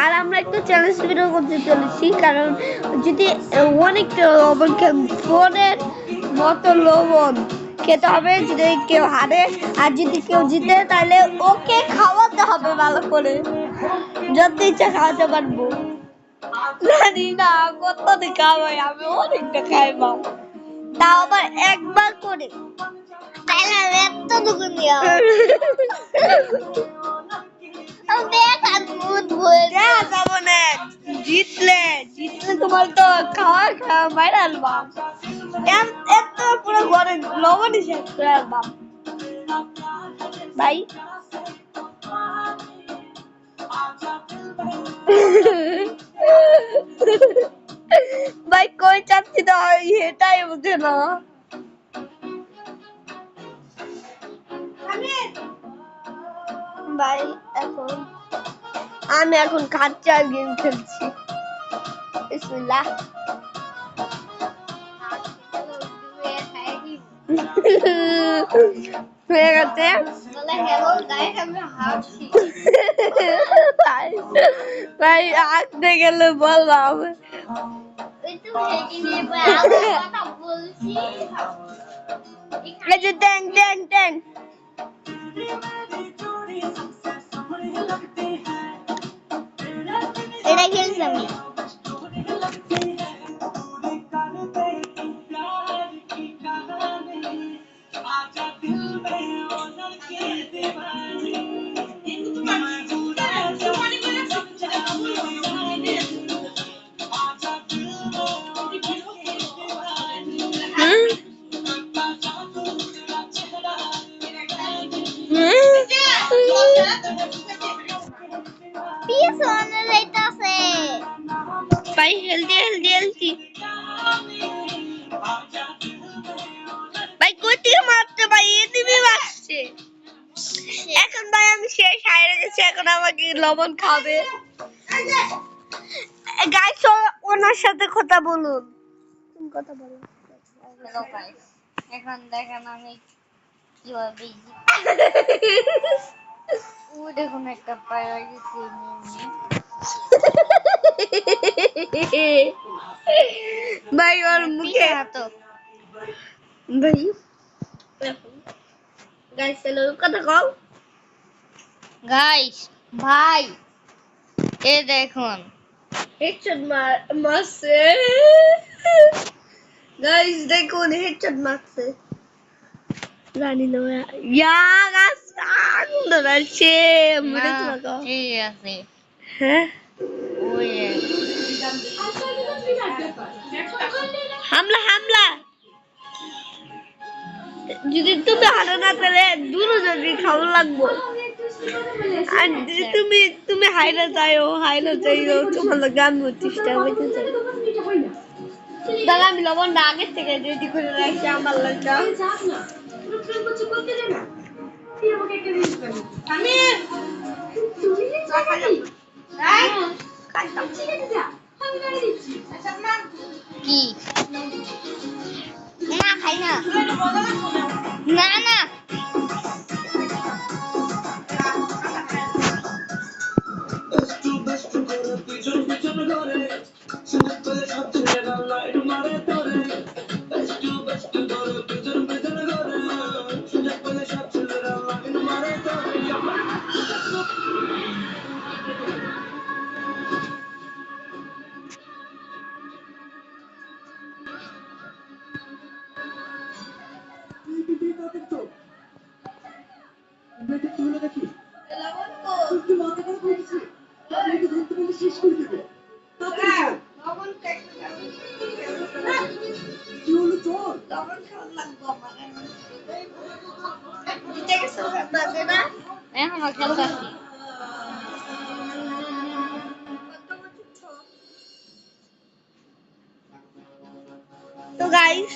আর আমরা একটু challenge video করতে চলেছি, কারণ যদি অনেক ফোনের মতো লবণ খেতে হবে যদি কেউ হারে, আর যদি কেউ জিতে তাহলে ওকে খাওয়াতে হবে ভালো করে, যত ইচ্ছা খাওয়াতে পারবো। জানি না কত খাওয়াই, আমি অনেকটা খাইবাম, তাও আবার একবার করে। জিতলে তোমার তো খাওয়া খাওয়া বাইরে আলবাম, এত পুরো ঘরে লবণই শেষ করে আলবাম ভাই। ভাই কই চাচ্ছি তো এটাই বুঝে না। ভাই আমি এখন কাচ্চা গেম খেলছি। বিসমিল্লাহ। হয়ে গেছে। ভাই আসতে গেলে বললাম ট্যাং ট্যাং ট্যাং। এটা খেলছি আমি। ভাই হেলদি হেলদি হেলদি। ভাই কই থেকে মারতে ভাই, এদিকে মারছে। এখন ভাই আমি শেষ হারিয়ে গেছি, এখন আমাকে লবণ খাবে। গাইস ওনার সাথে কথা বলুন, কথা বলুন। হ্যালো গাইস, এখন দেখেন আমি কিভাবে ও দেখুন একটা পায়ে গেছি। ভাই ওর মুখে তো ভাই গাইস হ্যালো কথা কও গাইস। ভাই এ দেখুন হেডশট মারছে গাইস, দেখুন হেডশট মারছে। জানি না ইয়া গাছ আগুন ধরাচ্ছে মরে তো ঠিক আছে। হ্যাঁ ওই হামলা হামলা। যদি তুমি হারো না তাহলে দুজনকে খাওয়া লাগবো, আর যদি তুমি হাইরা যাইও তোমার গান চেষ্টা হইতে চাই। দাদা আমি লবণটা আগের থেকে রেডি করে রাখছি আমার লাগা। কি না খাই না না না তো গাইস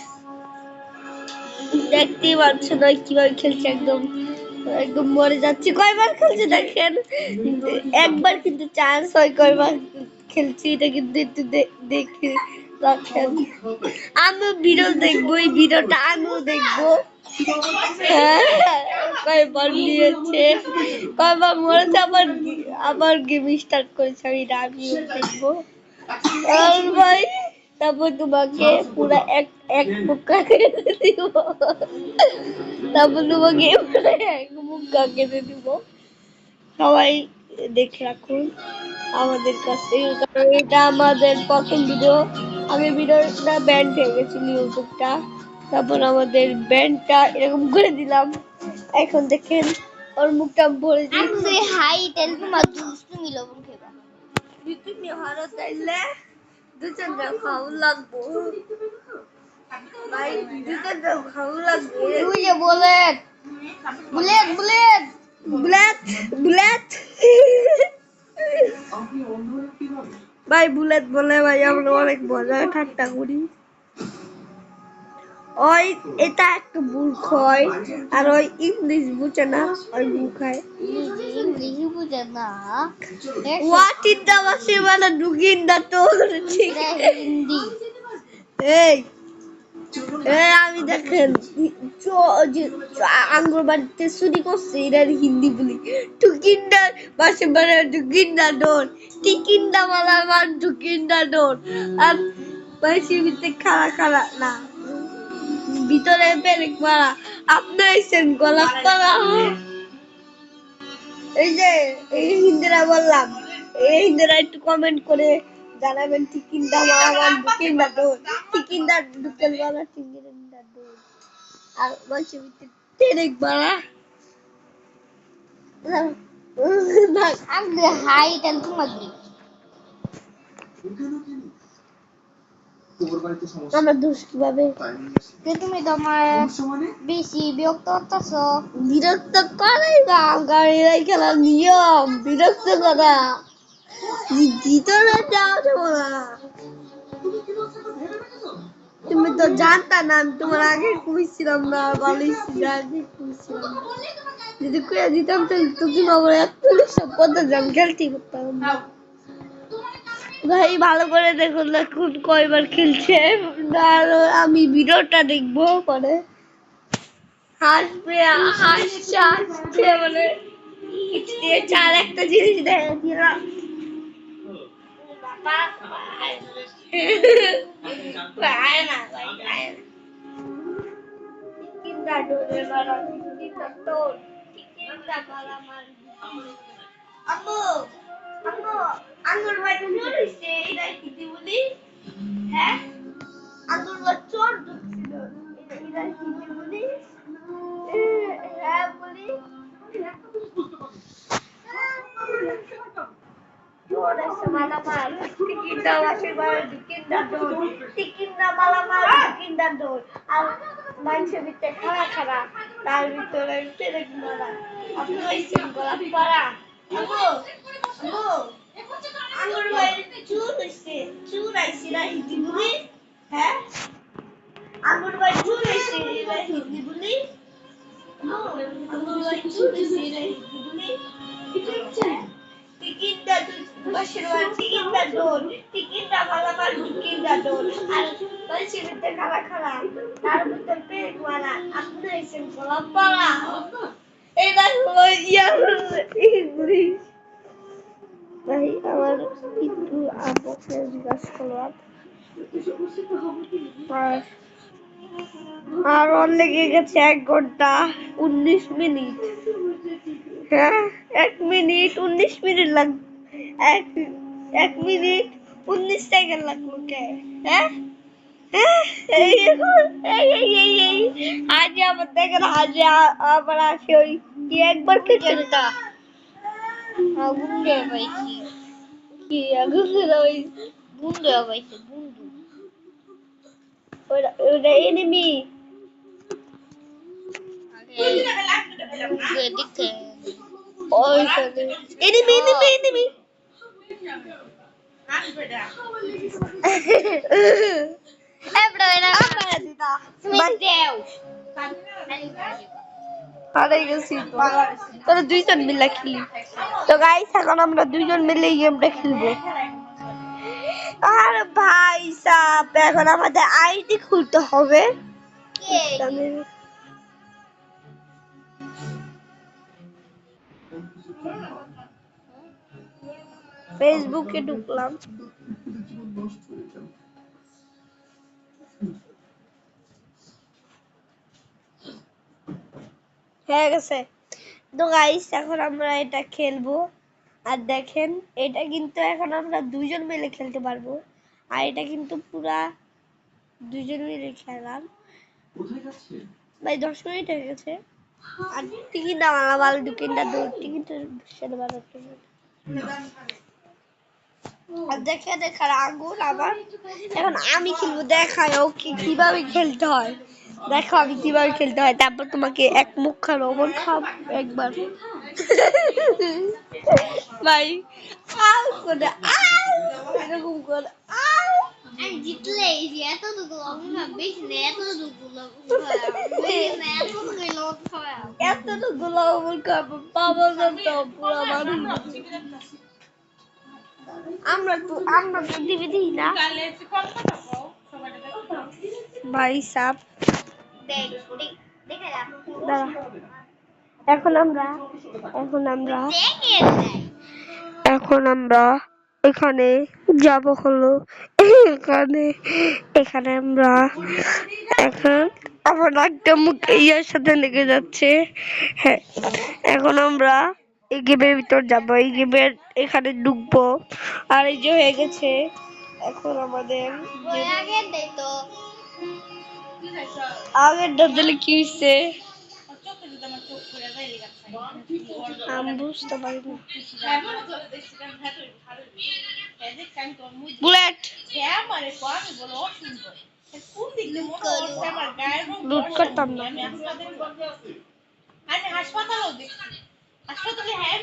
দেখতেই পাচ্ছেন কিভাবে খেলছে, একদম একদম মরে যাচ্ছে। কয়বার খেলছে দেখেন, একবার কিন্তু চান্স হয় কয়বার খেলছি, এটা কিন্তু একটু দেখি রাখেন। আমি ভিডিও দেখবো, এই ভিডিওটা আমিও দেখবো। হ্যাঁ, কয়বার নিয়েছে, কয়বার মরেছে, আবার গেম স্টার্ট করেছে, আমিও দেখবো। আর ভাই তারপর তোমাকে পুরা এক মুক্কা কেটে দিব, তারপর তোমাকে পুরা এক মুক্কা কেটে দিব। সবাই দেখে রাখুন আমাদের কাছে, কারণ এটা আমাদের প্রথম ভিডিও। আমি ভিডিওটা ব্যান্ড হয়ে গেছিল ইউটিউবটা, তারপর আমাদের ব্যান্ডটা এরকম করে দিলাম। এখন দেখেন ওর মুখটা ভরে দিচ্ছি। হাই তেল তোমার তুমি লবণ খেবা, তুমি হারো তাইলে দুজনটা খাওয়া লাগবো ভাই, দুজনটা খাওয়া লাগবে। তুই যে bullet bullet bullet bullet bullet ভাই বুলেট বলে ভাই, আমরা অনেক মজা ঠাট্টা করি। ওই এটা একটা মূর্খ হয়, আর ওই ইংলিশ বুঝে না, ওই মুখায় ইংলিশ বুঝে না। হোয়াট ইজ দ্য ওয়াসিমানা ডুগিন দা টোর হিন্দি। এই আমি দেখেন আঙ্গুর বাড়িতে চুরি করছে, এটা হিন্দি বলি। টুকিন্দার বাসে বাড়া টুকিন্দা ডোর, টিকিন্দা মালা মান টুকিন্দা ডোর। আর বাসের ভিতরে খাড়া খাড়া না, ভিতরে পেরেক মারা। আপনি আইসেন গোলাপ পাড়া। এই যে এই হিন্দিরা বললাম, এই হিন্দিরা একটু কমেন্ট করে জানাবেন। টিকিন্দা মালা মান টুকিন্দা ডোর, টিকিন্দা ঢুকেল মালা টিকিন্দা ডোর। আর বাসের ভিতরে পেরেক মারা। আমি হাই তেল তোমার আমরা দোষ কিভাবে, তুমি তোমার বেশি বিরক্ত হচ্ছ। বিরক্ত করাই না, গাড়ি খেলার নিয়ম বিরক্ত করা। ভিতরে যাওয়া যাবো না। তুমি তো জানতা না, আমি তোমার আগে কইছিলাম না, বলেছি আগে কইছিলাম। যদি কইয়া দিতাম তাহলে তো তুমি আমার সব কথা জান খেলতে করতাম। ভাই ভালো করে দেখুন, দেখুন কয়বার খেলছে। আর আমি ভিডিওটা দেখবো পরে। হাসবে হাসছে হাসছে মানে চার একটা জিনিস দেখে দিলাম। আম্মু আম্মু আঙ্গুর ভাই চুরিছে, এটা কি বলি? হ্যাঁ আঙ্গুর ভাই চোর ঢুকছিল, এটা কি বলি? হ্যাঁ বলি চোর এসে মালামাল টিকিন্দা ওয়াশিবার টিকিন্দা ডোর, টিকিন্দা মালামাল টিকিন্দা ডোর। আর মানুষের ভিতরে খাড়া খাড়া, তার ভিতরে পেরেক মারা। আপনি হইছেন গোলাপ পাড়া। আঙ্গুর ভাই চুর হইছে, চুর আইছে না হিন্দি বলি? হ্যাঁ আঙ্গুর ভাই চুর হইছে, এটা হিন্দি বলি? আঙ্গুর ভাই চুর হইছে, এটা হিন্দি বলি? টিকিন্দা বাসের বাড়ি টিকিন্দা ডোর, টিকিন্দা মালামাল টিকিন্দা ডোর। আর বাসের ভিতরে খাড়া খাড়া, তার ভিতরে পেরেক মারা। আপনি হইছেন গোলাপ পাড়া। এটা হলো ইংলিশ। ভাই আমার একটু আব্বুকে জিজ্ঞাসা করলাম। আর ওর লেগে গেছে 1 ঘন্টা 19 মিনিট। হ্যাঁ 1 মিনিট 19 মিনিট লাগবে, 1 মিনিট 19 সেকেন্ড লাগলো কে? হ্যাঁ আজ আবার দেখেন, আজ আবার আসে ওই কি একবার খেলতে আগুন দিয়ে পাইছি, কি আগুন দিয়ে ওই বুন্দু পাইছে, বুন্দু ওটা এনিমি। দেখতে ওই এনিমি এনিমি এনিমি তোরা দুইজন মিলে খেলি। তো গাইস এখন আমরা দুইজন মিলে গেমটা খেলবো। আর ভাই সাব এখন আমাদের আইডি খুলতে হবে ফেসবুকে ঢুকলাম হয়ে গেছে তো গাইস এখন আমরা এটা খেলবো আর দেখেন এটা কিন্তু এখন আমরা দুইজন মিলে খেলতে পারবো আর এটা কিন্তু পুরা দুইজন মিলে খেলাম ভাই 10 মিনিট হয়ে গেছে আর টিকিট দাম ভালো টিকিটটা টিকিট সেটা ভালো আর দেখে দেখার আগুন আবার এখন আমি খেলবো দেখায় ওকে কিভাবে খেলতে হয় দেখো আমি কিভাবে খেলতে হয় তারপর তোমাকে এক মুখ খাবো ওমন খাব একবার ভাই আউ করে আউ এরকম করে আউ আমি জিতলে এতটুকু আমি বেশি না এতটুকু এতটুকু লবণ খাবো পাবো না তো পুরো মানুষ আমরা তো টিভি দিই না ভাই সাপ এখন আমরা এখানে যাব হলো এখানে আমরা এখন আমার একটা মুখ ইয়ার সাথে লেগে যাচ্ছে হ্যাঁ এখন আমরা এই গেমের ভিতর যাবো এই গেমের এখানে ঢুকবো আর এই যে হয়ে গেছে এখন আমাদের আগের দিলে কি হয়েছে আমি বুঝতে পারি না বুলেট লুট করতাম না আমি হাসপাতালেও দেখছি হাসপাতালে হ্যাঁ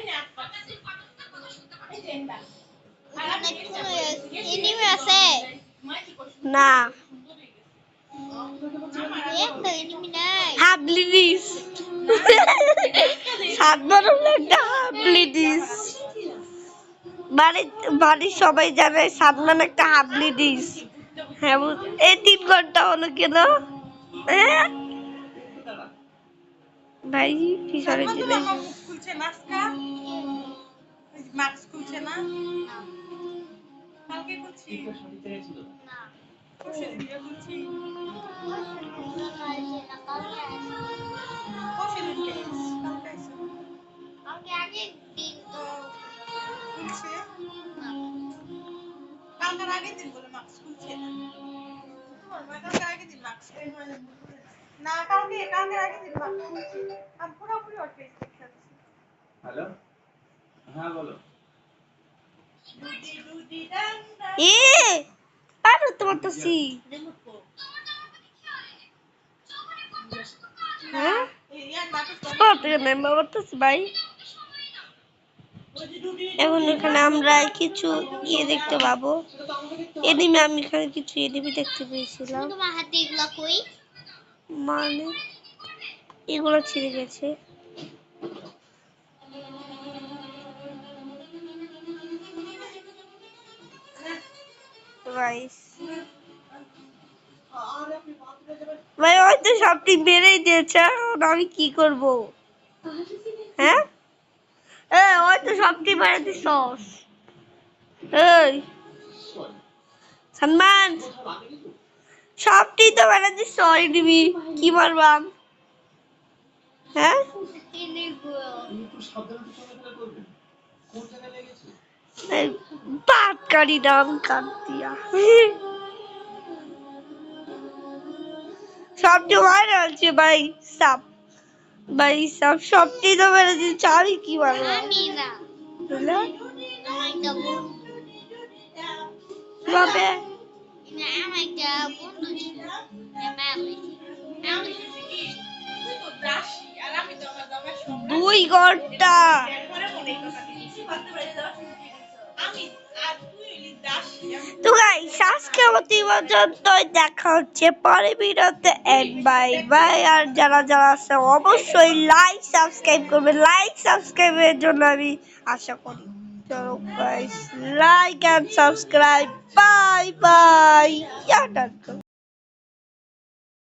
না হাবলিডিস সাধারণ একটা হাবলিডিস বাড়ির সবাই জানে সাদমান একটা হাবলিডিস হ্যাঁ এই 3 ঘন্টা হলো কেন ভাই পিছনে দিলে খুলছে মাস্ক খুলছে না কালকে খুলছি না খুলছি আগে দিন খুলছে কালকের আগের দিন বলে মাস্ক খুলছে না কালকের আগের দিন মাস্ক না কালকের আগের দিন মাস্ক খুলছে আমি পুরোপুরি অটকে হ্যালো হ্যাঁ বলো আরে তোমার তো সি হ্যাঁ ভাই এখন এখানে আমরা কিছু ইয়ে দেখতে পাবো এনিমে আমি এখানে কিছু এনিমে দেখতে পেয়েছিলাম তোমার হাতে এগুলা কই মানে এগুলো ছিঁড়ে গেছে ভাই হয়তো সবটি বেড়েই দিয়েছে আমি কি করব হ্যাঁ হয়তো সবটি বেড়ে দিস এই সম্মান সবটি তো বেড়ে দিস দিবি কি মারবাম হ্যাঁ পাটকারি নাম কাট দিয়া সবটি মারা আছে ভাই সাপ সবটি তো মেরে দিচ্ছে আমি কি মারবো কিভাবে 2 ঘন্টা তো গাইস আজকের মতো এই পর্যন্তই দেখা হচ্ছে পরের ভিডিওতে এন্ড বাই আর যারা আছে অবশ্যই লাইক সাবস্ক্রাইব করবেন লাইক সাবস্ক্রাইবের জন্য আমি আশা করি चलो guys like and subscribe bye bye या